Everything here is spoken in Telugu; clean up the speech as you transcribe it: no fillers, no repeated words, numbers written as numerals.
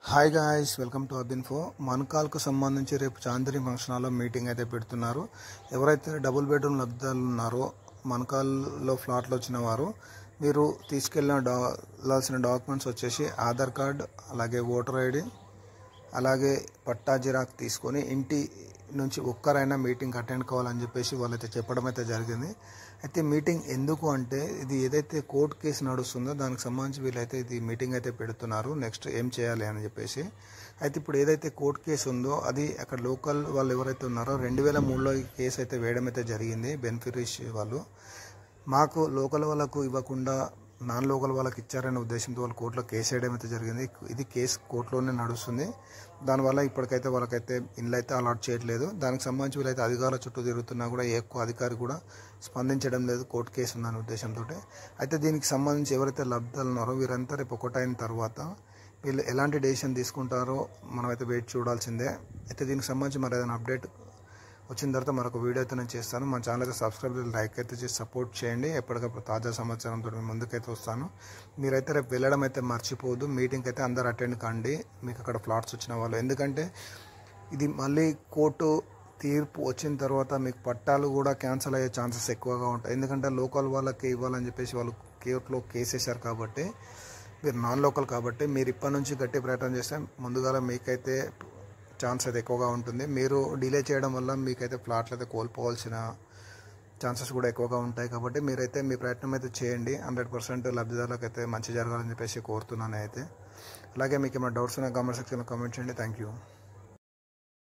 హాయ్ గాయ్స్, వెల్కమ్ టు అబిన్ఫో. మన్కాల్కు సంబంధించి రేపు చాందిని ఫంక్షన్ హాల్లో మీటింగ్ అయితే పెడుతున్నారు. ఎవరైతే డబుల్ బెడ్రూమ్ లబ్ధాలు ఉన్నారో మన్కాల్లో ఫ్లాట్లు వచ్చిన వారు మీరు తీసుకెళ్ళాల్సిన డాక్యుమెంట్స్ వచ్చేసి ఆధార్ కార్డ్, అలాగే ఓటర్ ఐడి, అలాగే పట్టా జిరాక్ తీసుకొని ఇంటి నుంచి ఒక్కరైనా మీటింగ్ అటెండ్ కావాలని చెప్పేసి వాళ్ళైతే చెప్పడం అయితే జరిగింది. అయితే మీటింగ్ ఎందుకు అంటే ఇది ఏదైతే కోర్టు కేసు నడుస్తుందో దానికి సంబంధించి వీళ్ళైతే ఇది మీటింగ్ అయితే పెడుతున్నారు. నెక్స్ట్ ఏం చేయాలి అని చెప్పేసి. అయితే ఇప్పుడు ఏదైతే కోర్టు కేసు ఉందో అది అక్కడ లోకల్ వాళ్ళు ఎవరైతే ఉన్నారో 2003లో ఈ కేసు అయితే వేయడం అయితే జరిగింది. బెనిఫిషరీస్ వాళ్ళు మాకు లోకల్ వాళ్ళకు ఇవ్వకుండా నాన్ లోకల్ వాళ్ళకి ఇచ్చారనే ఉద్దేశంతో వాళ్ళు కోర్టులో కేసు వేయడం అయితే జరిగింది. ఇది కేసు కోర్టులోనే నడుస్తుంది. దానివల్ల ఇప్పటికైతే వాళ్ళకైతే ఇండ్లు అయితే అలాట్ చేయట్లేదు. దానికి సంబంధించి వీళ్ళైతే అధికారుల చుట్టూ తిరుగుతున్నా కూడా ఏ ఎక్కువ అధికారి కూడా స్పందించడం లేదు కోర్టు కేసు ఉందనే ఉద్దేశంతో. అయితే దీనికి సంబంధించి ఎవరైతే లబ్ధాలు ఉన్నారో వీరంతా రేపు ఒకటైన తర్వాత వీళ్ళు ఎలాంటి డెసిషన్ తీసుకుంటారో మనమైతే వెయిట్ చూడాల్సిందే. అయితే దీనికి సంబంధించి మరి ఏదైనా అప్డేట్ వచ్చిన తర్వాత మరొక వీడియో అయితే నేను చేస్తాను. మన ఛానల్ అయితే సబ్స్క్రైబ్ లైక్ అయితే చేసి సపోర్ట్ చేయండి. ఎప్పటికప్పుడు తాజా సమాచారంతో మేము ముందుకైతే వస్తాను. మీరైతే రేపు వెళ్ళడం అయితే మర్చిపోవద్దు. మీటింగ్కి అయితే అందరు అటెండ్ కండి మీకు అక్కడ ఫ్లాట్స్ వచ్చిన వాళ్ళు. ఎందుకంటే ఇది మళ్ళీ కోర్టు తీర్పు వచ్చిన తర్వాత మీకు పట్టాలు కూడా క్యాన్సిల్ అయ్యే ఛాన్సెస్ ఎక్కువగా ఉంటాయి. ఎందుకంటే లోకల్ వాళ్ళకి ఇవ్వాలని చెప్పేసి వాళ్ళు కోర్టులో కేసు వేశారు కాబట్టి, మీరు నాన్ లోకల్ కాబట్టి మీరు ఇప్పటి నుంచి గట్టి ప్రయత్నం చేస్తే ముందుగా మీకైతే ఛాన్స్ అయితే ఎక్కువగా ఉంటుంది. మీరు డిలే చేయడం వల్ల మీకైతే ఫ్లాట్లు అయితే కోల్పోవాల్సిన ఛాన్సెస్ కూడా ఎక్కువగా ఉంటాయి. కాబట్టి మీరైతే మీ ప్రయత్నం అయితే చేయండి. 100% లబ్ధిదారులకు అయితే మంచి జరగాలని చెప్పేసి కోరుతున్నాను. అయితే అలాగే మీకు ఏమైనా డౌట్స్ ఉన్నా కామెంట్ సెక్షన్లో కామెంట్ చేయండి. Thank you.